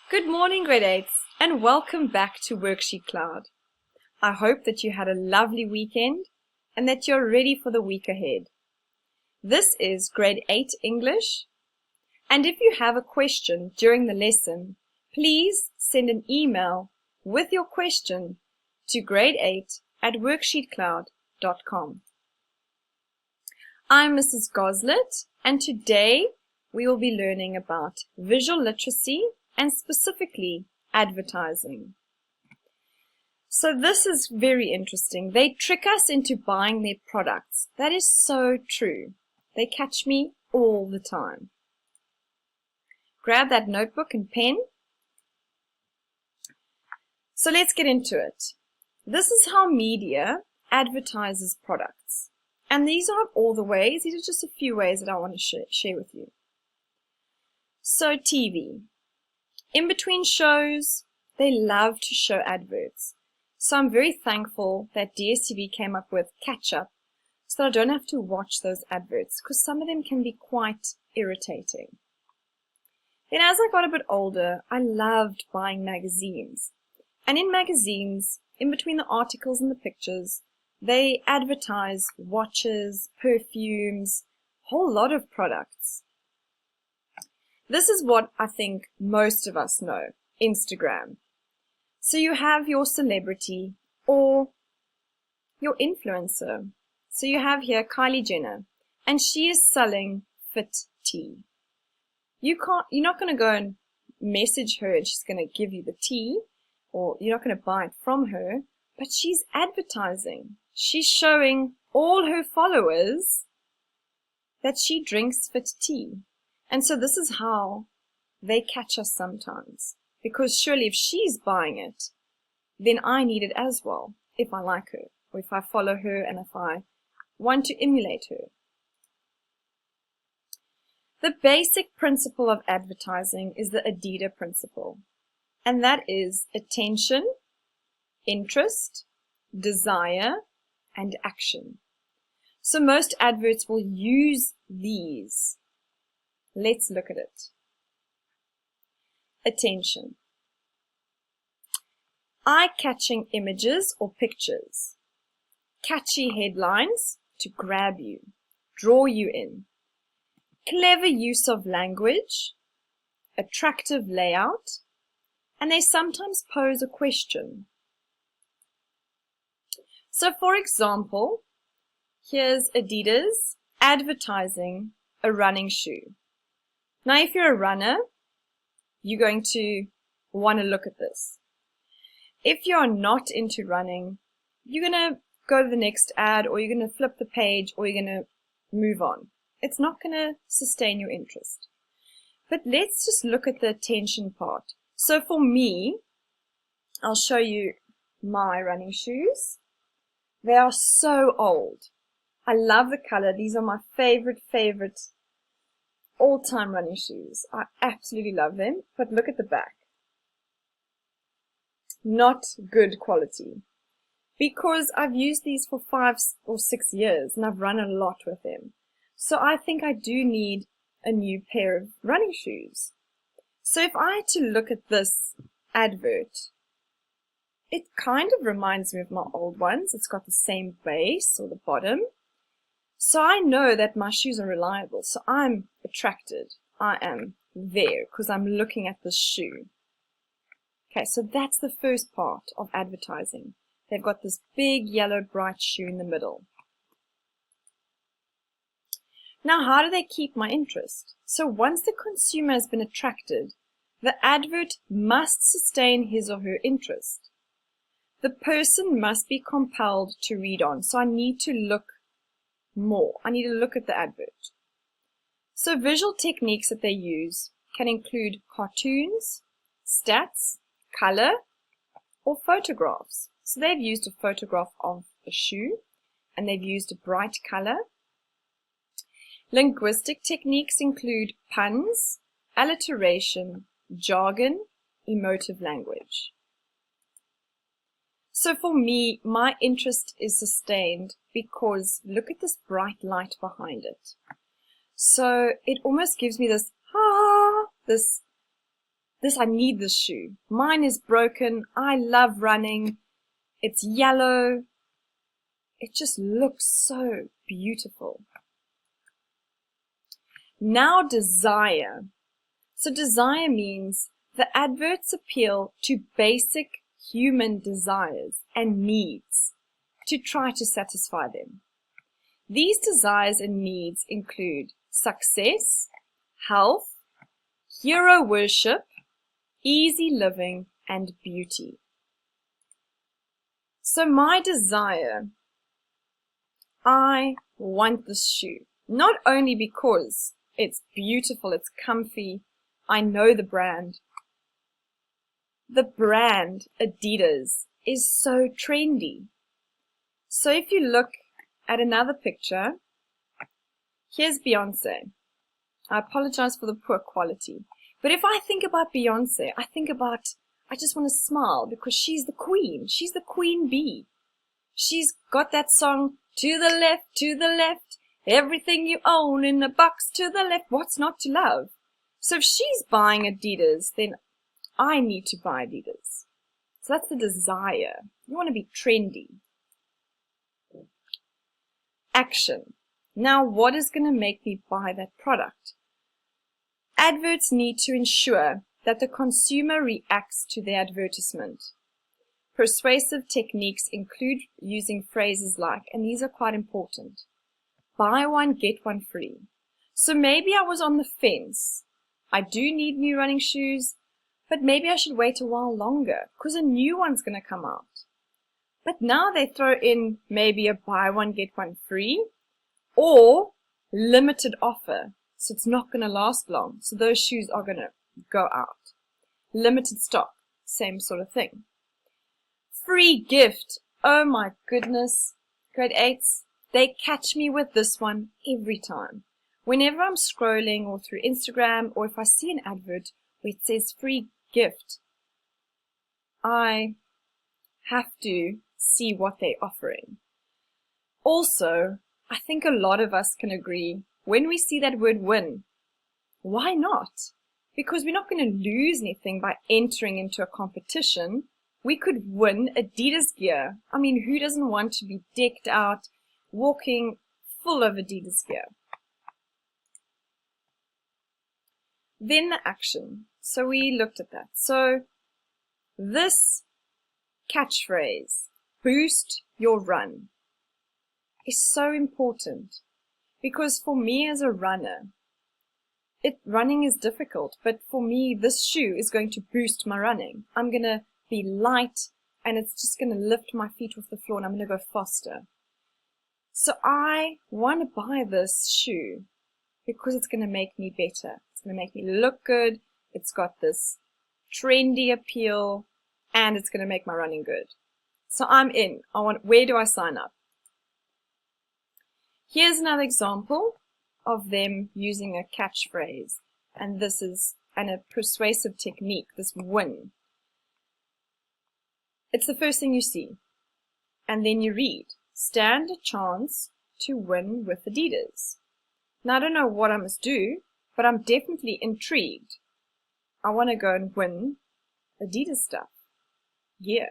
Good morning, grade 8s, and welcome back to WorksheetCloud. I hope that you had a lovely weekend and that you're ready for the week ahead. This is grade 8 English, and if you have a question during the lesson, please send an email with your question to grade8@worksheetcloud.com. I'm Mrs. Goslet, and today we will be learning about visual literacy and specifically advertising. So this is very interesting. They trick us into buying their products. That is so true. They catch me all the time. Grab that notebook and pen. So let's get into it. This is how media advertises products. And these aren't all the ways. These are just a few ways that I want to share with you. So TV. In between shows, they love to show adverts. So I'm very thankful that DSTV came up with catch-up so that I don't have to watch those adverts because some of them can be quite irritating. Then as I got a bit older, I loved buying magazines. And in magazines, in between the articles and the pictures, they advertise watches, perfumes, a whole lot of products. This is what I think most of us know, Instagram. So you have your celebrity or your influencer. So you have here Kylie Jenner, and she is selling fit tea. You're not going to go and message her and she's going to give you the tea, or you're not going to buy it from her, but she's advertising. She's showing all her followers that she drinks fit tea. And so this is how they catch us sometimes. Because surely if she's buying it, then I need it as well, if I like her, or if I follow her and if I want to emulate her. The basic principle of advertising is the Adidas principle. And that is attention, interest, desire, and action. So most adverts will use these. Let's look at it. Attention. Eye-catching images or pictures. Catchy headlines to grab you, draw you in. Clever use of language. Attractive layout. And they sometimes pose a question. So for example, here's Adidas advertising a running shoe. Now if you're a runner, you're going to want to look at this. If you're not into running, you're going to go to the next ad, or you're going to flip the page, or you're going to move on. It's not going to sustain your interest. But let's just look at the attention part. So for me, I'll show you my running shoes. They are so old. I love the color. These are my favorite all-time running shoes. I absolutely love them. But look at the back. Not good quality. Because I've used these for 5 or 6 years and I've run a lot with them. So I think I do need a new pair of running shoes. So if I had to look at this advert, it kind of reminds me of my old ones. It's got the same base or the bottom. So I know that my shoes are reliable. So I'm attracted. I am there because I'm looking at this shoe. Okay, so that's the first part of advertising. They've got this big yellow bright shoe in the middle. Now, how do they keep my interest? So once the consumer has been attracted, the advert must sustain his or her interest. The person must be compelled to read on. So I need to look more. I need to look at the advert. So visual techniques that they use can include cartoons, stats, color, or photographs. So they've used a photograph of a shoe, and they've used a bright color. Linguistic techniques include puns, alliteration, jargon, emotive language. So for me, my interest is sustained because look at this bright light behind it. So it almost gives me this I need this shoe. Mine is broken. I love running. It's yellow. It just looks so beautiful. Now desire. So desire means the adverts appeal to basic human desires and needs to try to satisfy them. These desires and needs include success, health, hero worship, easy living, and beauty. So my desire, I want this shoe, not only because it's beautiful, it's comfy, I know the brand. The brand Adidas is so trendy. So if you look at another picture, here's Beyonce. I apologize for the poor quality. But if I think about Beyonce, I just want to smile because she's the queen. She's the queen bee. She's got that song, to the left, everything you own in a box to the left. What's not to love? So if she's buying Adidas, then I need to buy Adidas. So that's the desire. You want to be trendy. Action. Now, what is going to make me buy that product? Adverts need to ensure that the consumer reacts to the advertisement. Persuasive techniques include using phrases like, and these are quite important, buy one, get one free. So maybe I was on the fence. I do need new running shoes, but maybe I should wait a while longer because a new one's going to come out. But now they throw in maybe a buy one, get one free or limited offer. So it's not going to last long. So those shoes are going to go out. Limited stock, same sort of thing. Free gift. Oh my goodness. Grade 8s, they catch me with this one every time. Whenever I'm scrolling or through Instagram or if I see an advert where it says free gift, I have to see what they're offering. Also, I think a lot of us can agree when we see that word win, why not? Because we're not going to lose anything by entering into a competition. We could win Adidas gear. I mean, who doesn't want to be decked out, walking full of Adidas gear? Then the action. So we looked at that. So this catchphrase, boost your run, is so important because for me as a runner, running is difficult, but for me, this shoe is going to boost my running. I'm going to be light and it's just going to lift my feet off the floor and I'm going to go faster. So I want to buy this shoe because it's going to make me better. It's going to make me look good. It's got this trendy appeal and it's going to make my running good. So I'm in. Where do I sign up? Here's another example of them using a catchphrase, and this is a persuasive technique, this win. It's the first thing you see, and then you read, stand a chance to win with Adidas. Now I don't know what I must do, but I'm definitely intrigued. I want to go and win Adidas stuff. Yeah.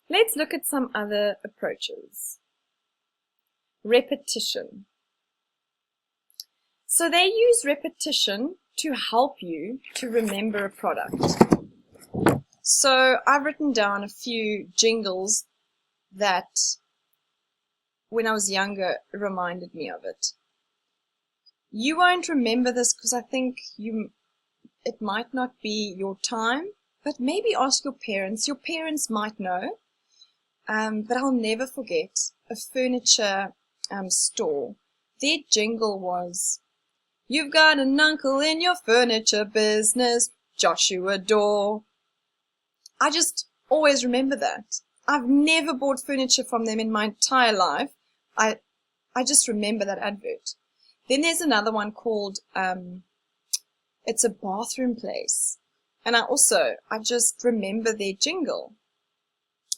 Let's look at some other approaches. Repetition. So they use repetition to help you to remember a product. So I've written down a few jingles that when I was younger reminded me of it. You won't remember this because I think it might not be your time, but maybe ask your parents. Your parents might know, but I'll never forget a furniture store. Their jingle was, you've got an uncle in your furniture business, Joshua Dore. I just always remember that. I've never bought furniture from them in my entire life. I just remember that advert. Then there's another one called, it's a bathroom place. And I just remember their jingle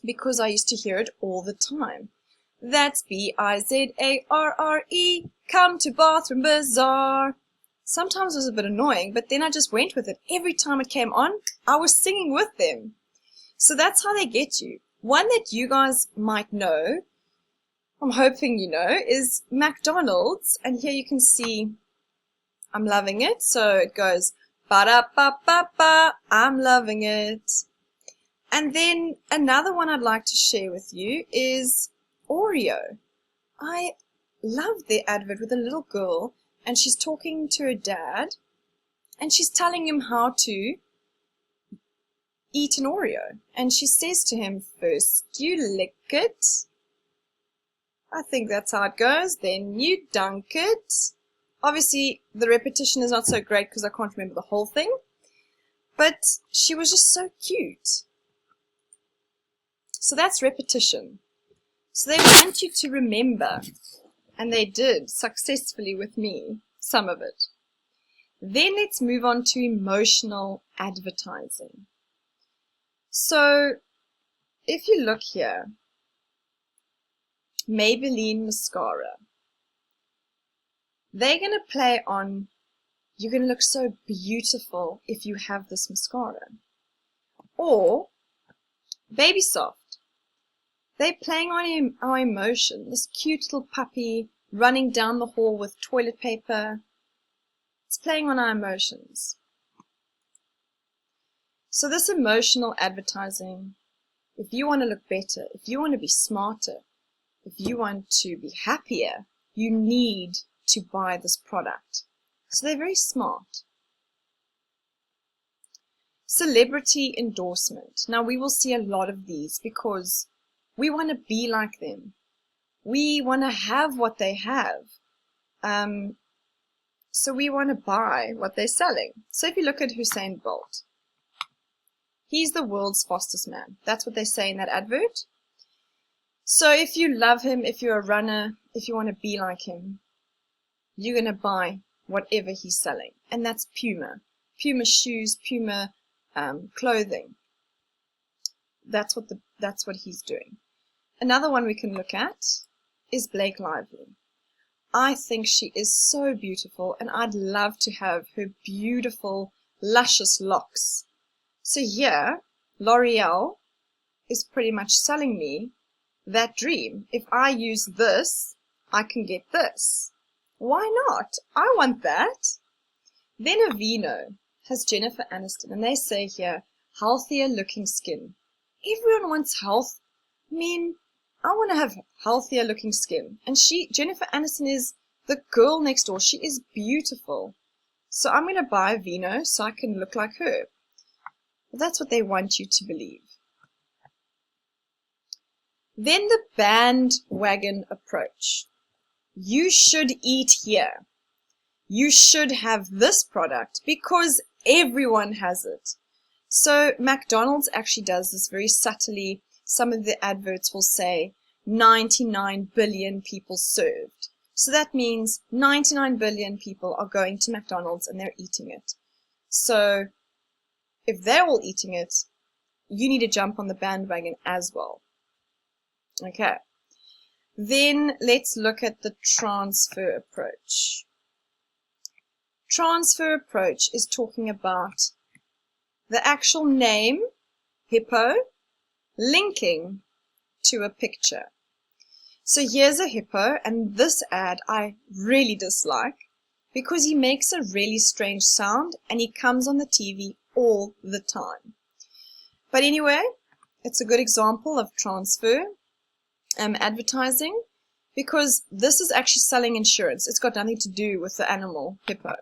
because I used to hear it all the time. That's Bizarre, come to Bathroom Bazaar. Sometimes it was a bit annoying, but then I just went with it. Every time it came on, I was singing with them. So that's how they get you. One that you guys might know, I'm hoping you know, is McDonald's. And here you can see I'm loving it. So it goes, ba-da-ba-ba-ba, I'm loving it. And then another one I'd like to share with you is Oreo. I love their advert with a little girl, and she's talking to her dad, and she's telling him how to eat an Oreo. And she says to him, first you lick it. I think that's how it goes. Then you dunk it. Obviously, the repetition is not so great because I can't remember the whole thing. But she was just so cute. So that's repetition. So they want you to remember. And they did successfully with me, some of it. Then let's move on to emotional advertising. So if you look here, Maybelline Mascara. They're going to play on, you're going to look so beautiful if you have this mascara. Or Baby Soft. They're playing on our emotion. This cute little puppy running down the hall with toilet paper. It's playing on our emotions. So this emotional advertising, if you want to look better, if you want to be smarter, if you want to be happier, you need to buy this product. So they're very smart. Celebrity endorsement. Now we will see a lot of these because we want to be like them. We want to have what they have. So we want to buy what they're selling. So if you look at Usain Bolt, he's the world's fastest man. That's what they say in that advert. So if you love him, if you're a runner, if you want to be like him, you're going to buy whatever he's selling. And that's Puma. Puma shoes, Puma clothing. That's what he's doing. Another one we can look at is Blake Lively. I think she is so beautiful, and I'd love to have her beautiful, luscious locks. So here, L'Oreal is pretty much selling me that dream. If I use this, I can get this. Why not? I want that. Then Aveeno has Jennifer Aniston, and they say here, healthier looking skin. Everyone wants health. I mean, I want to have healthier looking skin. And Jennifer Aniston is the girl next door. She is beautiful. So I'm going to buy Aveeno so I can look like her. Well, that's what they want you to believe. Then the bandwagon approach. You should eat here. You should have this product because everyone has it. So McDonald's actually does this very subtly. Some of the adverts will say 99 billion people served. So that means 99 billion people are going to McDonald's and they're eating it. So if they're all eating it, you need to jump on the bandwagon as well. Okay. Then let's look at the transfer approach. Transfer approach is talking about the actual name, hippo, linking to a picture. So here's a hippo, and this ad I really dislike because he makes a really strange sound and he comes on the TV all the time. But anyway, it's a good example of transfer advertising because this is actually selling insurance. It's got nothing to do with the animal hippo.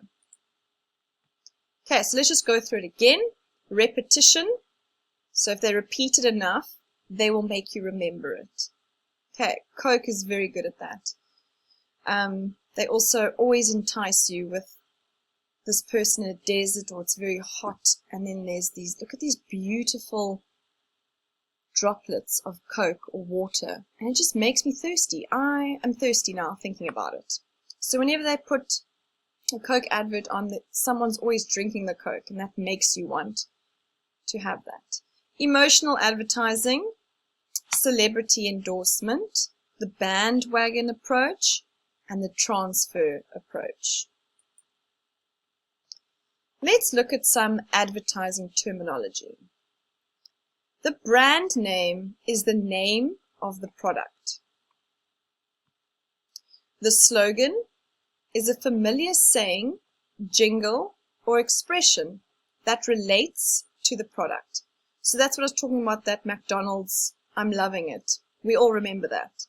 Okay, so let's just go through it again. Repetition. So if they repeat it enough, they will make you remember it. Okay, Coke is very good at that. They also always entice you with this person in a desert or it's very hot, and then there's these, look at these beautiful droplets of Coke or water, and it just makes me thirsty. I am thirsty now thinking about it. So whenever they put a Coke advert on, someone's always drinking the Coke, and that makes you want to have that. Emotional advertising, celebrity endorsement, the bandwagon approach, and the transfer approach. Let's look at some advertising terminology. The brand name is the name of the product. The slogan is a familiar saying, jingle, or expression that relates to the product. So that's what I was talking about, that McDonald's, I'm loving it. We all remember that.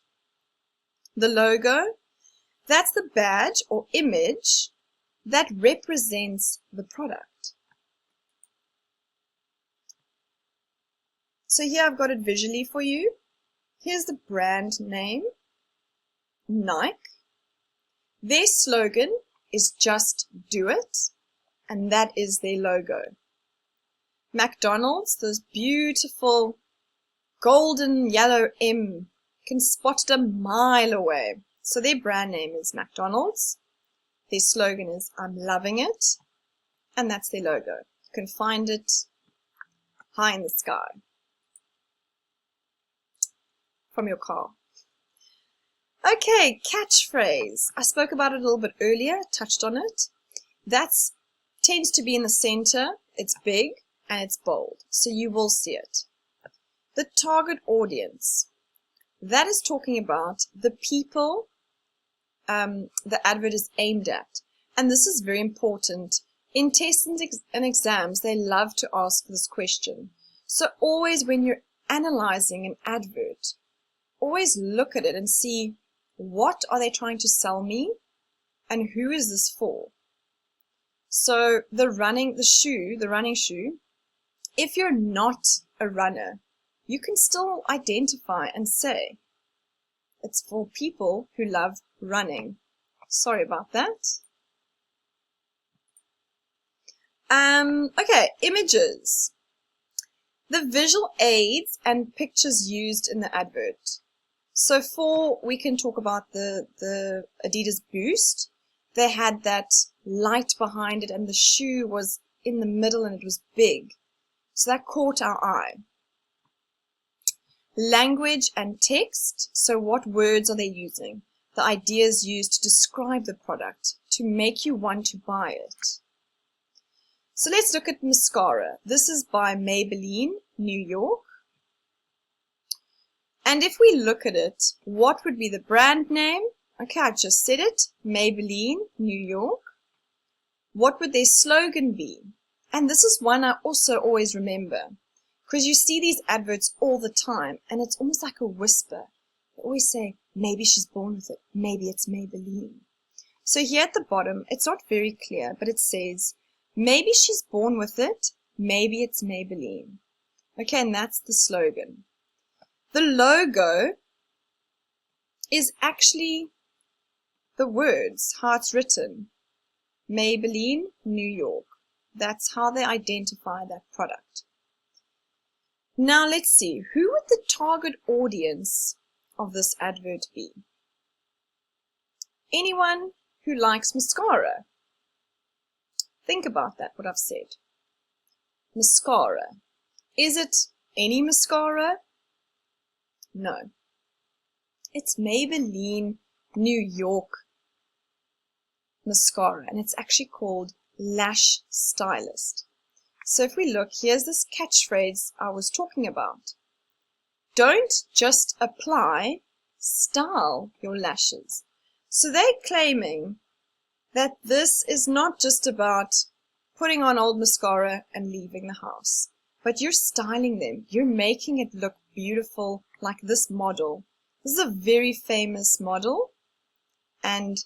The logo, that's the badge or image that represents the product. So here I've got it visually for you. Here's the brand name, Nike. Their slogan is just do it, and that is their logo. McDonald's, those beautiful golden yellow M, can spot it a mile away. So their brand name is McDonald's. Their slogan is I'm loving it, and that's their logo. You can find it high in the sky from your car. Okay, catchphrase. I spoke about it a little bit earlier, touched on it. That tends to be in the center. It's big and it's bold, so you will see it. The target audience. That is talking about the people the advert is aimed at. And this is very important. In tests and exams, they love to ask this question. So always when you're analyzing an advert, always look at it and see, what are they trying to sell me and who is this for? So the running shoe, if you're not a runner, you can still identify and say it's for people who love running. Sorry about that. Okay, images. The visual aids and pictures used in the advert. So we can talk about the Adidas Boost. They had that light behind it and the shoe was in the middle and it was big. So that caught our eye. Language and text. So what words are they using? The ideas used to describe the product, to make you want to buy it. So let's look at mascara. This is by Maybelline, New York. And if we look at it, what would be the brand name? Okay, I just said it. Maybelline, New York. What would their slogan be? And this is one I also always remember, because you see these adverts all the time, and it's almost like a whisper. They always say, maybe she's born with it. Maybe it's Maybelline. So here at the bottom, it's not very clear, but it says, maybe she's born with it. Maybe it's Maybelline. Okay, and that's the slogan. The logo is actually the words, how it's written. Maybelline, New York. That's how they identify that product. Now let's see, who would the target audience of this advert be? Anyone who likes mascara. Think about that, what I've said. Mascara. Is it any mascara? No. It's Maybelline New York mascara, and it's actually called Lash Stylist. So if we look, here's this catchphrase I was talking about. Don't just apply, style your lashes. So they're claiming that this is not just about putting on old mascara and leaving the house, but you're styling them. You're making it look beautiful, like this model. This is a very famous model, and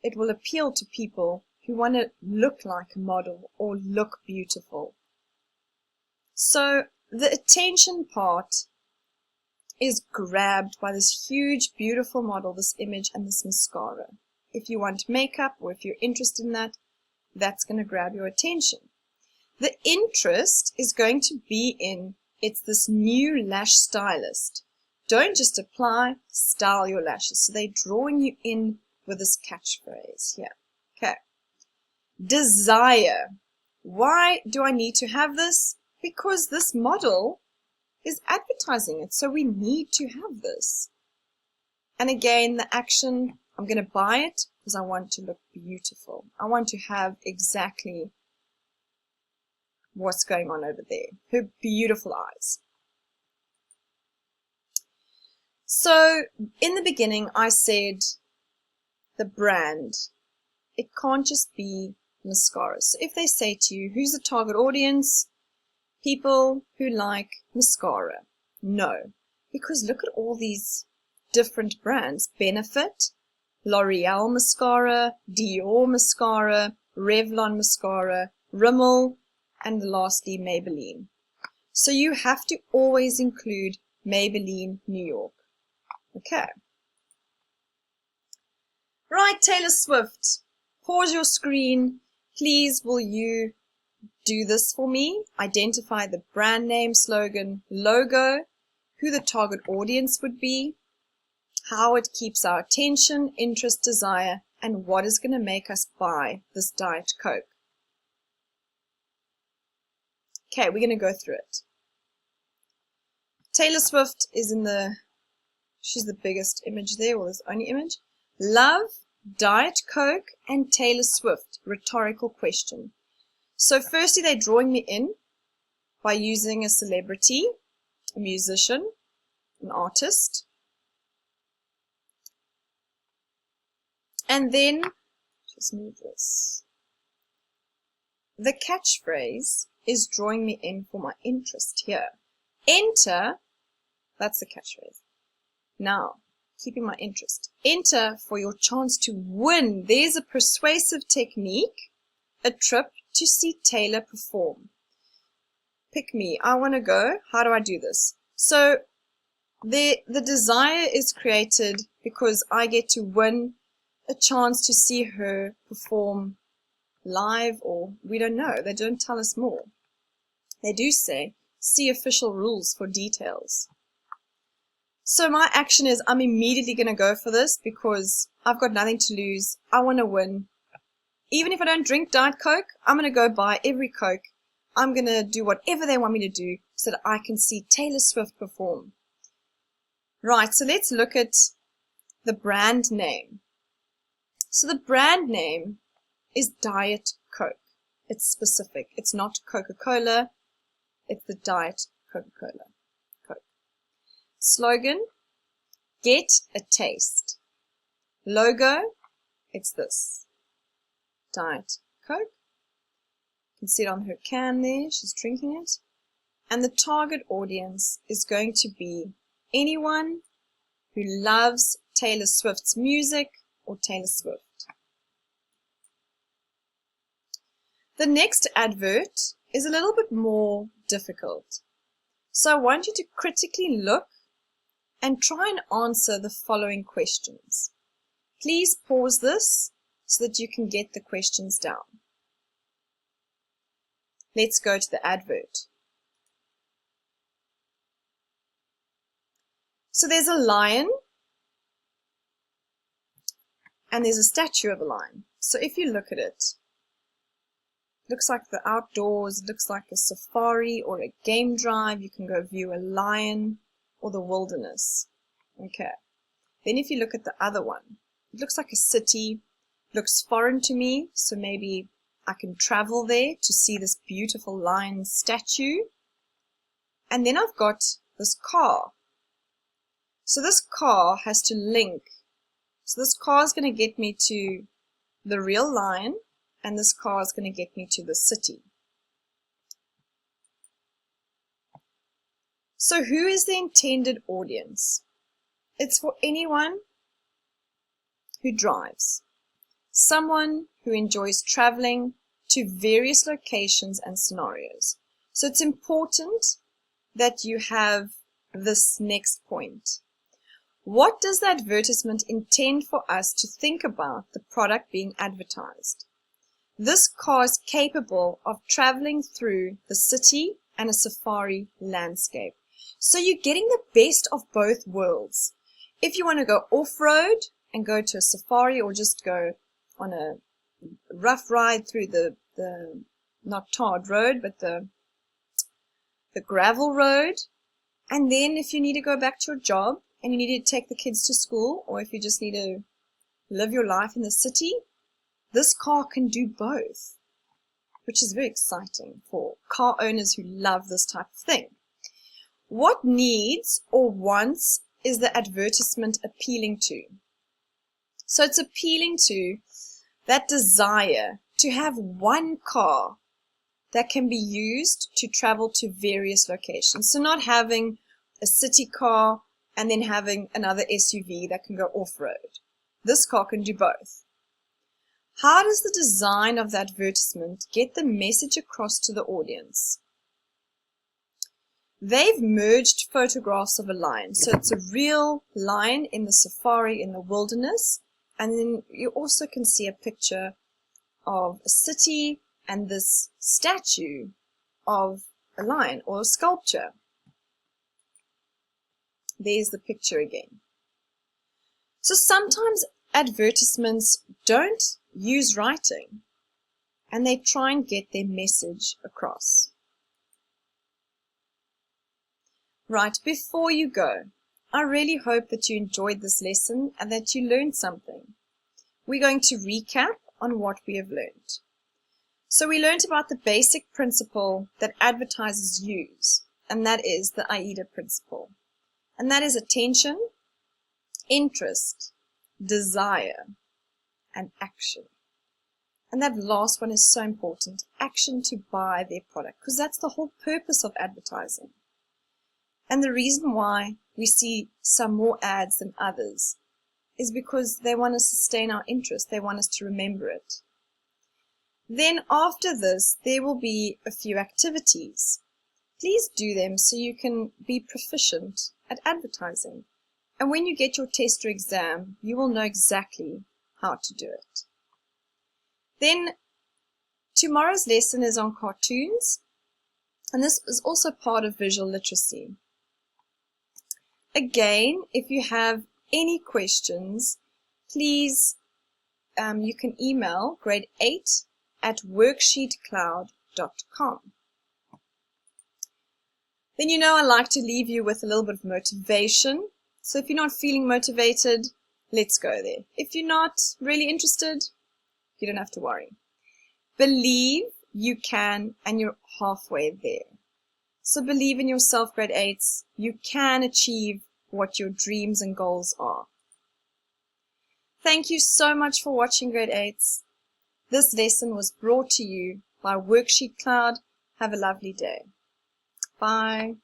it will appeal to people who want to look like a model or look beautiful. So the attention part is grabbed by this huge, beautiful model, this image, and this mascara. If you want makeup or if you're interested in that, that's going to grab your attention. The interest is going to be in, it's this new lash stylist. Don't just apply, style your lashes. So they're drawing you in with this catchphrase here. Okay. Desire. Why do I need to have this? Because this model is advertising it, so we need to have this. And again, the action, I'm going to buy it because I want to look beautiful. I want to have exactly what's going on over there. Her beautiful eyes. So in the beginning, I said the brand. It can't just be mascara. So if they say to you, who's the target audience? People who like mascara. No, because look at all these different brands. Benefit, L'Oreal mascara, Dior mascara, Revlon mascara, Rimmel, and lastly Maybelline. So you have to always include Maybelline New York. Okay. Right, Taylor Swift, pause your screen. Please, will you do this for me? Identify the brand name, slogan, logo, who the target audience would be, how it keeps our attention, interest, desire, and what is going to make us buy this Diet Coke. Okay, we're going to go through it. Taylor Swift is she's the biggest image there, or this only image. Love, Diet Coke, and Taylor Swift. Rhetorical question. So firstly, they're drawing me in by using a celebrity, a musician, an artist. And then, just move this. The catchphrase is drawing me in for my interest here. Enter, that's the catchphrase. Now, keeping my interest. Enter for your chance to win. There's a persuasive technique, a trip to see Taylor perform. Pick me. I want to go. How do I do this? So the desire is created because I get to win a chance to see her perform live, or we don't know. They don't tell us more. They do say, see official rules for details. So my action is I'm immediately going to go for this because I've got nothing to lose. I want to win. Even if I don't drink Diet Coke, I'm going to go buy every Coke. I'm going to do whatever they want me to do so that I can see Taylor Swift perform. Right, so let's look at the brand name. So the brand name is Diet Coke. It's specific. It's not Coca-Cola. It's the Diet Coca-Cola. Coke. Slogan, get a taste. Logo, it's this. Diet Coke. You can see it on her can there. She's drinking it. And the target audience is going to be anyone who loves Taylor Swift's music or Taylor Swift. The next advert is a little bit more difficult. So I want you to critically look and try and answer the following questions. Please pause this so that you can get the questions down. Let's go to the advert. So there's a lion and there's a statue of a lion. So if you look at it, looks like the outdoors, looks like a safari or a game drive. You can go view a lion or the wilderness. Okay. Then if you look at the other one, it looks like a city, looks foreign to me, so maybe I can travel there to see this beautiful lion statue. And then I've got this car. So this car has to link. So this car is going to get me to the real lion, and this car is going to get me to the city. So who is the intended audience? It's for anyone who drives, someone who enjoys traveling to various locations and scenarios. So it's important that you have this next point. What does the advertisement intend for us to think about the product being advertised? This car is capable of traveling through the city and a safari landscape. So you're getting the best of both worlds. If you want to go off-road and go to a safari, or just go on a rough ride through the not tarred road, but the gravel road, and then if you need to go back to your job and you need to take the kids to school, or if you just need to live your life in the city, this car can do both, which is very exciting for car owners who love this type of thing. What needs or wants is the advertisement appealing to? So it's appealing to that desire to have one car that can be used to travel to various locations. So not having a city car and then having another SUV that can go off-road. This car can do both. How does the design of the advertisement get the message across to the audience? They've merged photographs of a lion. So it's a real lion in the safari in the wilderness. And then you also can see a picture of a city and this statue of a lion or a sculpture. There's the picture again. So sometimes advertisements don't use writing and they try and get their message across. Right, before you go, I really hope that you enjoyed this lesson and that you learned something. We're going to recap on what we have learned. So we learned about the basic principle that advertisers use, and that is the AIDA principle. And that is attention, interest, desire, and action. And that last one is so important, action to buy their product, because that's the whole purpose of advertising. And the reason why we see some more ads than others is because they want to sustain our interest. They want us to remember it. Then after this, there will be a few activities. Please do them so you can be proficient at advertising. And when you get your test or exam, you will know exactly how to do it. Then tomorrow's lesson is on cartoons, and this is also part of visual literacy. Again, if you have any questions, please, you can email grade 8 at WorksheetCloud.com. Then you know I like to leave you with a little bit of motivation. So if you're not feeling motivated, let's go there. If you're not really interested, you don't have to worry. Believe you can, and you're halfway there. So believe in yourself, grade 8s. You can achieve what your dreams and goals are. Thank you so much for watching, grade 8s. This lesson was brought to you by WorksheetCloud. Have a lovely day. Bye.